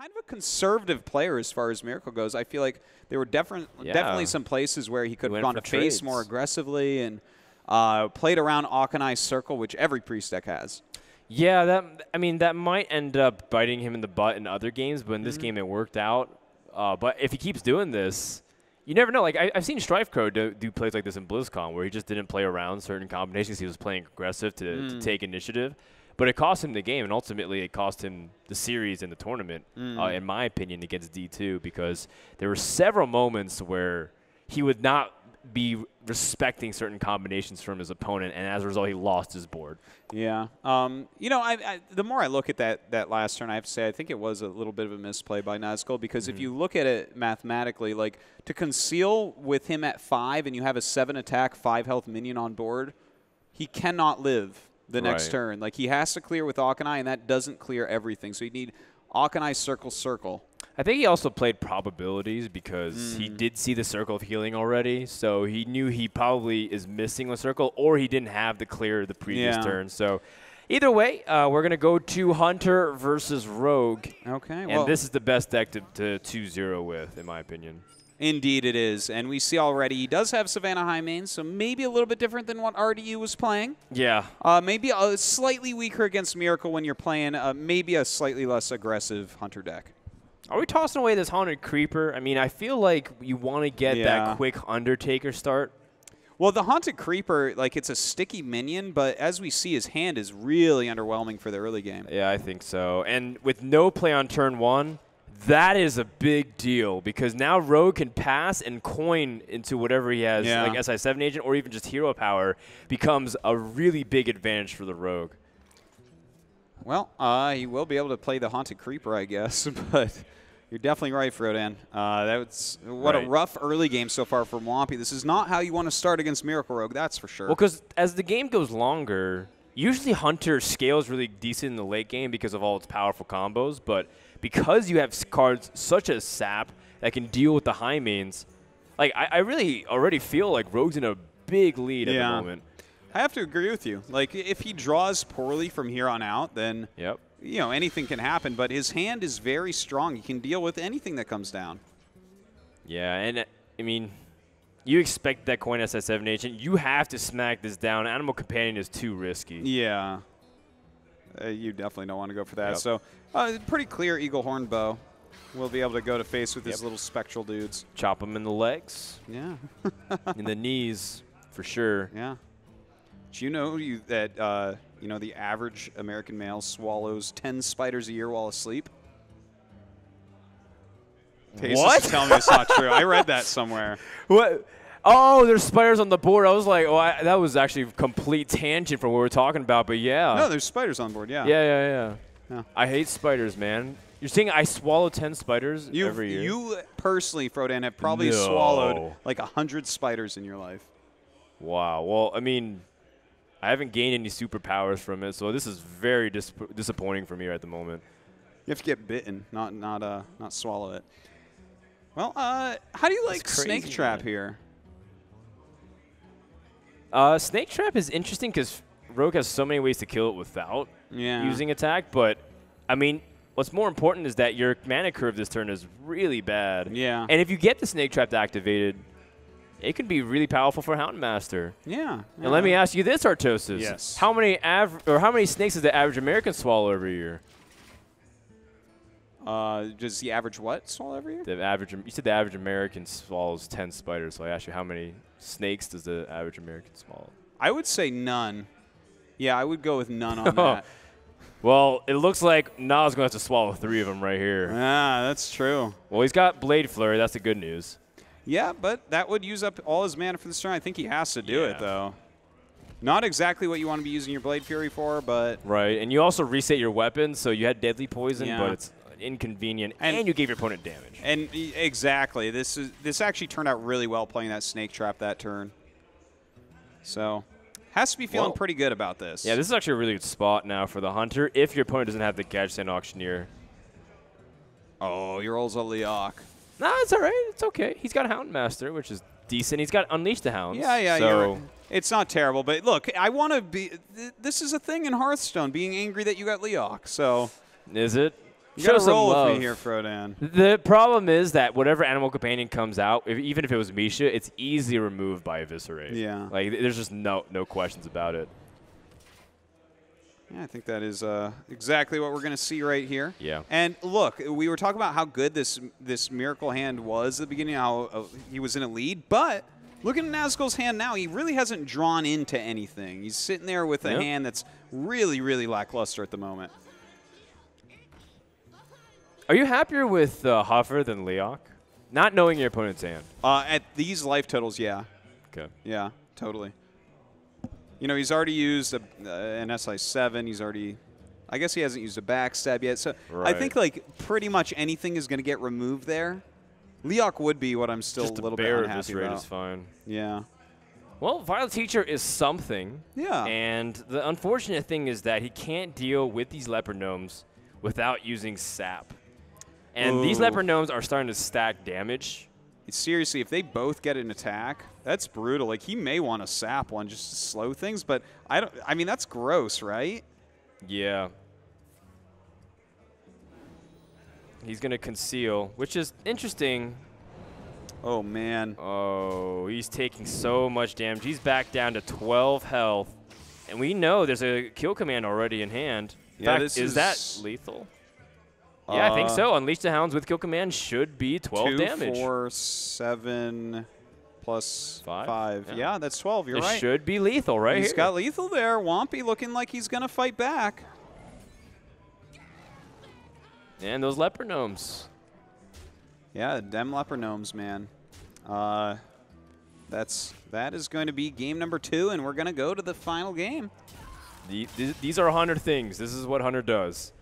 kind of a conservative player as far as Miracle goes. I feel like there were definitely some places where he could have gone to face more aggressively and played around Akanai's circle, which every Priest deck has. Yeah, I mean, that might end up biting him in the butt in other games, but in this game it worked out. But if he keeps doing this, you never know. Like, I've seen StrifeCro do plays like this in BlizzCon where he just didn't play around certain combinations. He was playing aggressive to take initiative. But it cost him the game, and ultimately it cost him the series and the tournament, in my opinion, against D2, because there were several moments where he would not be respecting certain combinations from his opponent, and as a result, he lost his board. Yeah. You know, the more I look at that last turn, I have to say I think it was a little bit of a misplay by Nazgul, because if you look at it mathematically, like, to conceal with him at 5 and you have a 7 attack, 5 health minion on board, he cannot live the next turn. Like, he has to clear with Akanai, and that doesn't clear everything. So you need Akanai circle. I think he also played probabilities because he did see the circle of healing already, so he knew he probably is missing a circle, or he didn't have the clear the previous turn. So either way, we're going to go to Hunter versus Rogue. Okay. And this is the best deck to 2-0 with, in my opinion. Indeed it is. And we see already he does have Savannah high main, so maybe a little bit different than what RDU was playing. Yeah. Maybe slightly weaker against Miracle when you're playing maybe a slightly less aggressive Hunter deck. Are we tossing away this Haunted Creeper? I mean, I feel like you want to get that quick Undertaker start. Well, the Haunted Creeper, like, it's a sticky minion, but as we see, his hand is really underwhelming for the early game. Yeah, I think so. And with no play on turn 1, that is a big deal, because now Rogue can pass and coin into whatever he has, like SI7 agent or even just hero power, becomes a really big advantage for the Rogue. Well, he will be able to play the Haunted Creeper, I guess, but you're definitely right, Frodan. That's what a rough early game so far for Mwampy. This is not how you want to start against Miracle Rogue, that's for sure. Well, because as the game goes longer, usually Hunter scales really decent in the late game because of all its powerful combos, but because you have cards such as Sap that can deal with the high mains, like, I really already feel like Rogue's in a big lead at the moment. I have to agree with you. Like, if he draws poorly from here on out, then you know, anything can happen. But his hand is very strong. He can deal with anything that comes down. Yeah, and I mean, you expect that coin SI7 agent. You have to smack this down. Animal Companion is too risky. Yeah. You definitely don't want to go for that. So, pretty clear Eagle Horn Bow. We'll be able to go to face with his little spectral dudes. Chop him in the legs. Yeah. In the knees, for sure. Yeah. Do you know that you know, the average American male swallows 10 spiders a year while asleep? What? Tell me it's not true. I read that somewhere. What? Oh, there's spiders on the board. I was like, oh, that was actually a complete tangent from what we were talking about, but yeah. No, there's spiders on board, yeah. Yeah. I hate spiders, man. You're saying I swallow 10 spiders every year? You personally, Frodan, have probably swallowed like 100 spiders in your life. Wow. Well, I mean, I haven't gained any superpowers from it, so this is very disappointing for me at the moment. You have to get bitten, not swallow it. Well, how do you like Snake Trap here? Snake Trap is interesting because Rogue has so many ways to kill it without using attack, but, I mean, what's more important is that your mana curve this turn is really bad. Yeah. And if you get the Snake Trap activated, it can be really powerful for Houndmaster. Yeah. And let me ask you this, Artosis. Yes. How many snakes does the average American swallow every year? Does the average what swallow every year? You said the average American swallows 10 spiders, so I asked you how many snakes does the average American swallow? I would say none. Yeah, I would go with none on that. Well, it looks like Na's going to have to swallow 3 of them right here. Ah, that's true. Well, he's got Blade Flurry. That's the good news. Yeah, but that would use up all his mana for this turn. I think he has to do it, though. Not exactly what you want to be using your Blade Fury for, but... Right, and you also reset your weapon, so you had Deadly Poison, but it's inconvenient, and you gave your opponent damage. And exactly. This actually turned out really well playing that Snake Trap that turn. So, has to be feeling pretty good about this. Yeah, this is actually a really good spot now for the Hunter if your opponent doesn't have the Gadgetzan Auctioneer. Oh, your old Leok. No, it's all right. It's okay. He's got Houndmaster, which is decent. He's got Unleash the Hounds. Yeah, so you're right. It's not terrible. But look, I want to be – this is a thing in Hearthstone, being angry that you got Leok. So is it? You gotta some roll love. with me here, Frodan. The problem is that whatever animal companion comes out, even if it was Misha, it's easily removed by Eviscerate. Yeah. Like, there's just no questions about it. Yeah, I think that is exactly what we're going to see right here. Yeah. And look, we were talking about how good this Miracle hand was at the beginning, how he was in a lead, but looking at Nazgul's hand now, he really hasn't drawn into anything. He's sitting there with a hand that's really, really lackluster at the moment. Are you happier with Hoffer than Leok? Not knowing your opponent's hand. At these life totals, yeah. Okay. Yeah, totally. You know, he's already used an SI7. He's already, I guess he hasn't used a backstab yet. So I think, like, pretty much anything is going to get removed there. Leok would be what I'm still just a little bit unhappy about. Is fine. Yeah. Well, Violet Teacher is something. Yeah. And the unfortunate thing is that he can't deal with these Leopard Gnomes without using Sap. And these Leopard Gnomes are starting to stack damage. Seriously, if they both get an attack, that's brutal. Like, he may want to sap one just to slow things, but I mean, that's gross, right? Yeah. He's going to conceal, which is interesting. Oh, man. Oh, he's taking so much damage. He's back down to 12 health. And we know there's a kill command already in hand. In fact, is that lethal? Yeah, I think so. Unleash the Hounds with kill command should be 12 damage. 2, 4, 7 plus 5. Yeah, that's 12. You're right. It should be lethal right here. He's got lethal there. Wompy looking like he's going to fight back. And those Leopard Gnomes. Yeah, them Leopard Gnomes, man. That is going to be game number 2, and we're going to go to the final game. These are Hunter things. This is what Hunter does.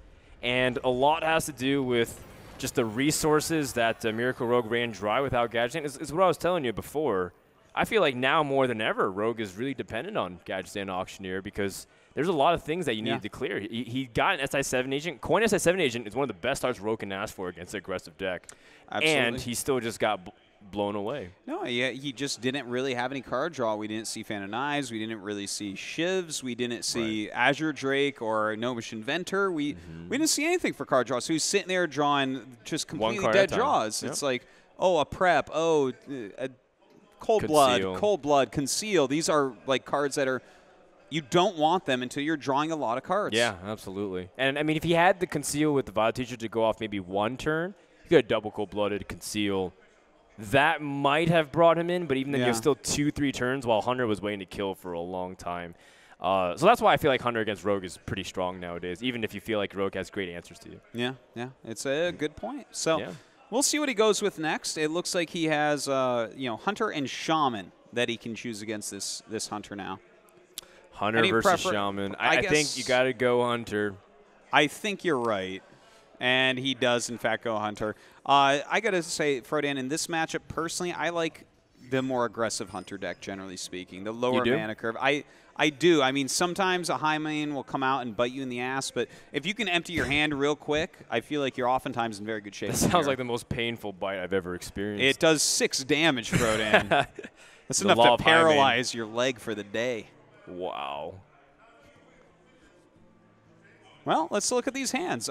And a lot has to do with just the resources that Miracle Rogue ran dry without Gadget. It's what I was telling you before. I feel like now more than ever, Rogue is really dependent on Gadget and Auctioneer because there's a lot of things that you need to clear. He got an SI7 agent. Coin SI7 agent is one of the best cards Rogue can ask for against an aggressive deck. Absolutely. And he still just got blown away. No, he just didn't really have any card draw. We didn't see Fan of Knives. We didn't really see Shivs. We didn't see Azure Drake or Gnomish Inventor. We didn't see anything for card draw. So he's sitting there drawing just completely dead draws. Yep. It's like, oh, a prep. Oh, a Cold Blood, Conceal. These are like cards that are, you don't want them until you're drawing a lot of cards. Yeah, absolutely. And, I mean, if he had the Conceal with the Violet Teacher to go off maybe one turn, he could have double Cold-Blooded, Conceal. That might have brought him in, but even then you have still 2-3 turns while Hunter was waiting to kill for a long time. So that's why I feel like Hunter against Rogue is pretty strong nowadays, even if you feel like Rogue has great answers to you. Yeah, it's a good point. So we'll see what he goes with next. It looks like he has Hunter and Shaman that he can choose against this Hunter now. Hunter versus Shaman. I think you got to go Hunter. I think you're right. And he does, in fact, go Hunter. I got to say, Frodan, in this matchup, personally, I like the more aggressive Hunter deck, generally speaking. The lower mana curve. I do. I mean, sometimes a high main will come out and bite you in the ass, but if you can empty your hand real quick, I feel like you're oftentimes in very good shape. That sounds like the most painful bite I've ever experienced. It does 6 damage, Frodan. That's enough to paralyze your leg for the day. Wow. Well, let's look at these hands.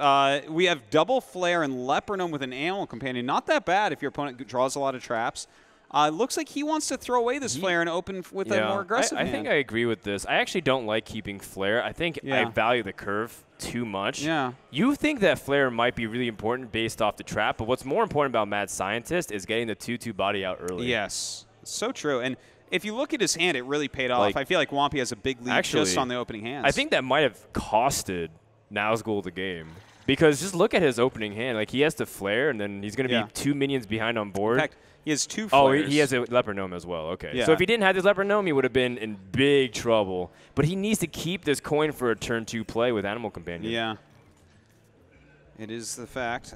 We have Double Flare and Leopard Gnome with an Animal Companion. Not that bad if your opponent draws a lot of traps. Looks like he wants to throw away this Flare and open with a more aggressive hand. I think I agree with this. I actually don't like keeping Flare. I think I value the curve too much. Yeah. You think that Flare might be really important based off the trap, but what's more important about Mad Scientist is getting the 2/2 body out early. Yes, so true. And if you look at his hand, it really paid off. I feel like Wompy has a big lead just on the opening hands. I think that might have costed Nazgul the game. Because just look at his opening hand. Like, he has to Flare, and then he's going to be 2 minions behind on board. In fact, he has 2 flares. Oh, he has a Leopard Gnome as well. Okay. Yeah. So if he didn't have this Leopard Gnome, he would have been in big trouble. But he needs to keep this coin for a turn 2 play with Animal Companion. Yeah. It is the fact.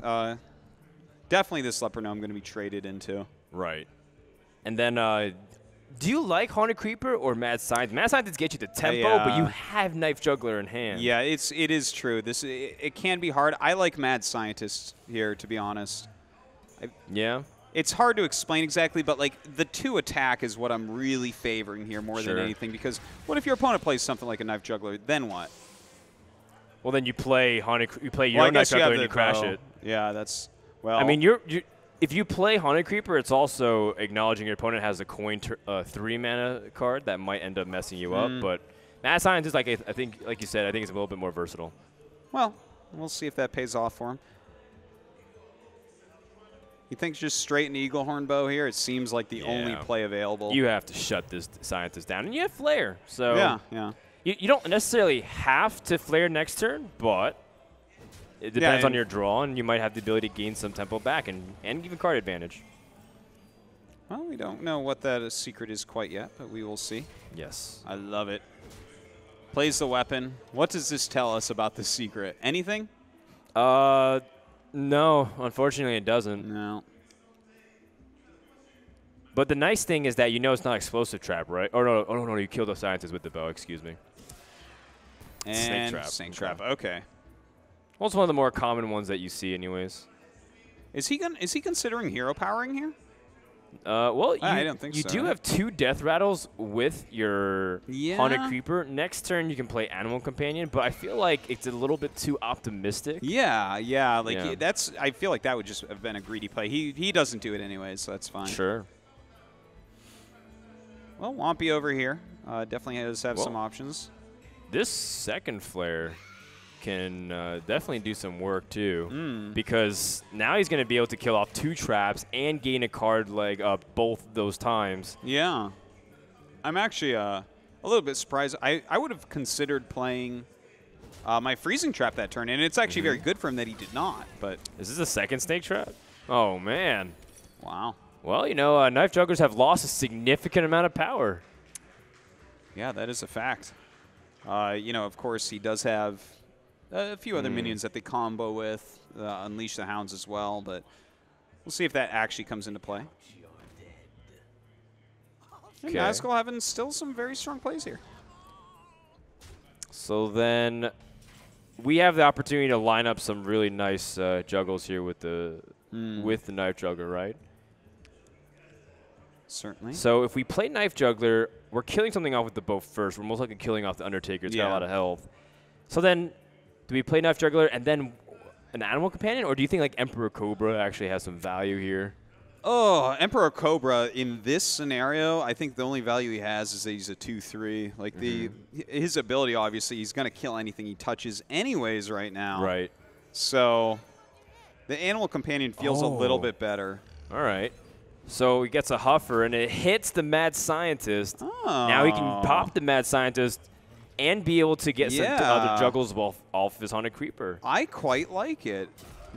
Definitely this Leopard Gnome going to be traded into. Right. And then do you like Haunted Creeper or Mad Scientist? Mad Scientist gets you the tempo, but you have Knife Juggler in hand. Yeah, it is true. It can be hard. I like Mad Scientist here, to be honest. It's hard to explain exactly, but like the 2 attack is what I'm really favoring here more than anything. Because what if your opponent plays something like a Knife Juggler? Then what? Well, then you play you play your Well, I own Knife guess you have Juggler and the you crash bow. it. Yeah, that's well. I mean, if you play Haunted Creeper, it's also acknowledging your opponent has a coin 3 mana card that might end up messing you up. But Mad Scientist, like I think, like you said, I think it's a little bit more versatile. Well, we'll see if that pays off for him. You think just straight an Eagle Horn Bow here? It seems like the only play available. You have to shut this Scientist down, and you have Flare. So yeah. You don't necessarily have to Flare next turn, but it depends on your draw, and you might have the ability to gain some tempo back and even card advantage. Well, we don't know what that secret is quite yet, but we will see. Yes. I love it. Plays the weapon. What does this tell us about the secret? Anything? No, unfortunately it doesn't. No. But the nice thing is that you know it's not explosive trap, right? Oh no, you killed the Scientist with the bow, excuse me. And Snake trap. Snake trap. Okay. Well, it's one of the more common ones that you see anyways. Is he considering hero powering here? Well, I don't think you so. do have 2 Death Rattles with your Haunted Creeper. Next turn, you can play Animal Companion, but I feel like it's a little bit too optimistic. Yeah. Like that's. I feel like that would just have been a greedy play. He doesn't do it anyways, so that's fine. Sure. Well, Wompy over here definitely does have some options. This second Flare can definitely do some work too, because now he's going to be able to kill off 2 traps and gain a card leg up both those times. Yeah. I'm actually a little bit surprised. I would have considered playing my freezing trap that turn, and it's actually very good for him that he did not. But is this a second Snake trap? Oh, man. Wow. Well, you know, Knife Jugglers have lost a significant amount of power. Yeah, that is a fact. You know, of course, he does have a few other minions that they combo with, Unleash the Hounds as well, but we'll see if that actually comes into play. And Nazgul having still some very strong plays here. So then we have the opportunity to line up some really nice juggles here with the Knife Juggler, right? Certainly. So if we play Knife Juggler, we're killing something off with the bow first. We're most likely killing off the Undertaker. It's got a lot of health. So then do we play Knife Juggler and then an Animal Companion, or do you think like Emperor Cobra actually has some value here? Oh, Emperor Cobra in this scenario, I think the only value he has is that he's a 2/3. Like his ability, obviously, he's going to kill anything he touches anyways right now. Right. So the Animal Companion feels a little bit better. All right. So he gets a Huffer, and it hits the Mad Scientist. Oh. Now he can pop the Mad Scientist and be able to get some other juggles off his Haunted Creeper. I quite like it.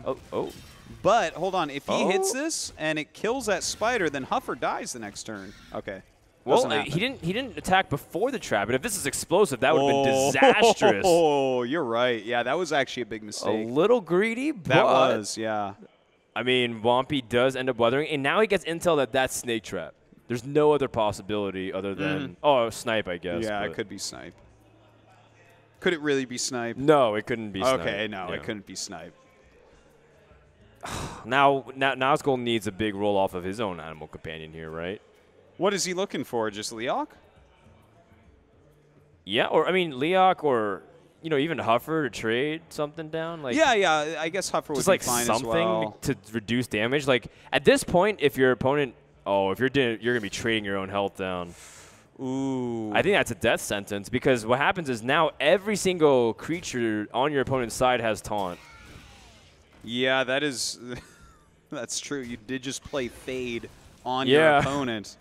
Oh. But, hold on, if he hits this and it kills that spider, then Huffer dies the next turn. Okay. Well, he didn't attack before the trap, but if this is explosive, that would have been disastrous. Oh, you're right. Yeah, that was actually a big mistake. A little greedy, but that was, yeah. I mean, Wompy does end up weathering, and now he gets intel that that's Snake Trap. There's no other possibility other than Snipe, I guess. Yeah, it could be Snipe. Could it really be Snipe? No, it couldn't be Snipe. Okay, no, it couldn't be Snipe. Now Nazgul needs a big roll off of his own Animal Companion here, right? What is he looking for? Just Leok? Yeah, or I mean Leok, or even Huffer to trade something down. Like yeah, I guess Huffer would be fine as well. Something to reduce damage. Like at this point, if your opponent, if you're gonna be trading your own health down. Ooh. I think that's a death sentence, because what happens is now every single creature on your opponent's side has taunt. Yeah, that's true. You did just play Fade on your opponent.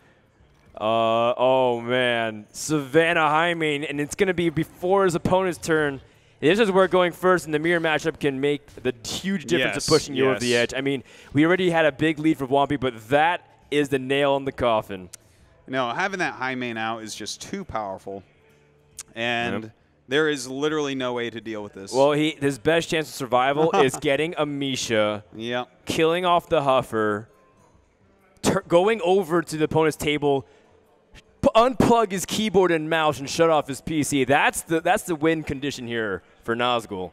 Oh, man. Savannah Hymen, and it's going to be before his opponent's turn. This is where going first in the mirror matchup can make the huge difference of pushing you over the edge. I mean, we already had a big lead for Wompy, but that is the nail in the coffin. No, having that Hymen out is just too powerful. And there is literally no way to deal with this. Well, his best chance of survival is getting a Misha, killing off the Huffer, going over to the opponent's table, unplug his keyboard and mouse, and shut off his PC. That's the win condition here for Nazgul.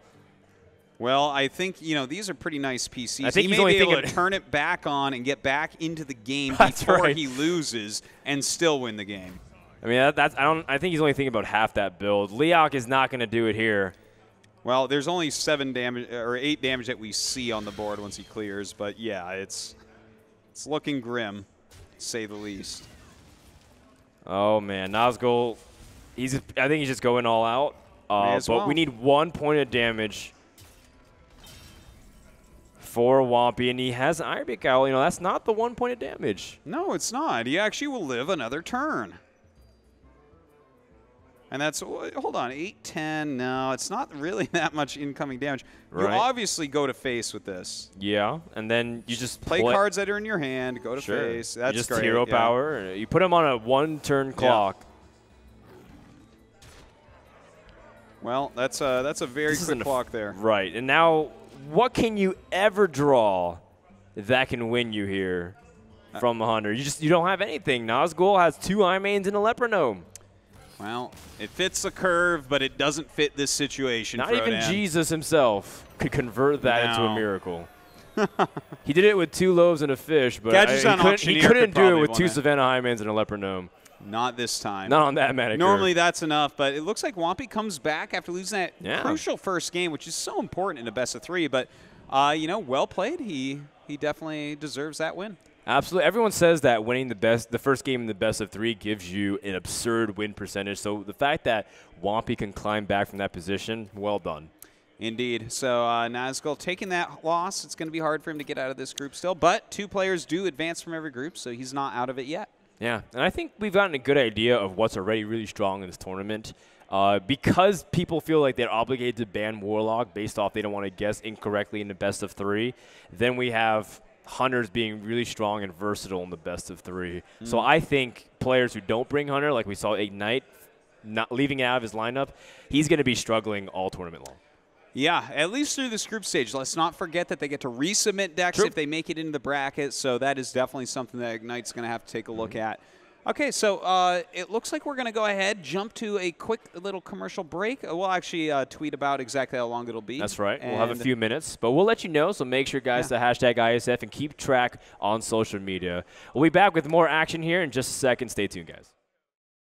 Well, I think, these are pretty nice PCs. I think he may be able to turn it back on and get back into the game before he loses and still win the game. I mean, I think he's only thinking about half that build. Leok is not going to do it here. Well, there's only 7 damage or 8 damage that we see on the board once he clears, but yeah, it's looking grim, to say the least. Oh man, Nazgul, I think he's just going all out. But we need 1 point of damage for Whompy, and he has an Iron Beak Owl. You know, that's not the 1 point of damage. No, it's not. He actually will live another turn. And that's, hold on, 8, 10. No, it's not really that much incoming damage. You obviously go to face with this. Yeah, and then you just play cards that are in your hand, go to face. That's you just great. Hero power. You put him on a 1-turn clock. Well, that's a very quick clock there. Right, and now what can you ever draw that can win you here from the Hunter? You don't have anything. Nazgul has 2 Imanes and a Lepronome. Well, it fits the curve, but it doesn't fit this situation. Not even Jesus himself could convert that into a miracle. He did it with 2 loaves and a fish, but he couldn't do it with 2 Savannah Highmans and a Lepronome. Not this time. Not on that mana. Normally that's enough, but it looks like Whompy comes back after losing that crucial first game, which is so important in a best-of-3. But, you know, well played. He definitely deserves that win. Absolutely. Everyone says that winning the first game in the best-of-3 gives you an absurd win percentage. So the fact that Whompy can climb back from that position, well done. Indeed. So Nazgul taking that loss. It's going to be hard for him to get out of this group still. But 2 players do advance from every group, so he's not out of it yet. Yeah, and I think we've gotten a good idea of what's already really strong in this tournament. Because people feel like they're obligated to ban Warlock based off they don't want to guess incorrectly in the best-of-3, then we have Hunters being really strong and versatile in the best-of-3. So I think players who don't bring Hunter, like we saw Ignite, not leaving it out of his lineup, he's going to be struggling all tournament long. Yeah, at least through this group stage. Let's not forget that they get to resubmit decks if they make it into the bracket, so that is definitely something that Ignite's going to have to take a look at. Okay, so it looks like we're going to go ahead, jump to a quick little commercial break. We'll actually tweet about exactly how long it'll be. That's right. And we'll have a few minutes, but we'll let you know, so make sure, guys, to hashtag IeSF and keep track on social media. We'll be back with more action here in just a second. Stay tuned, guys.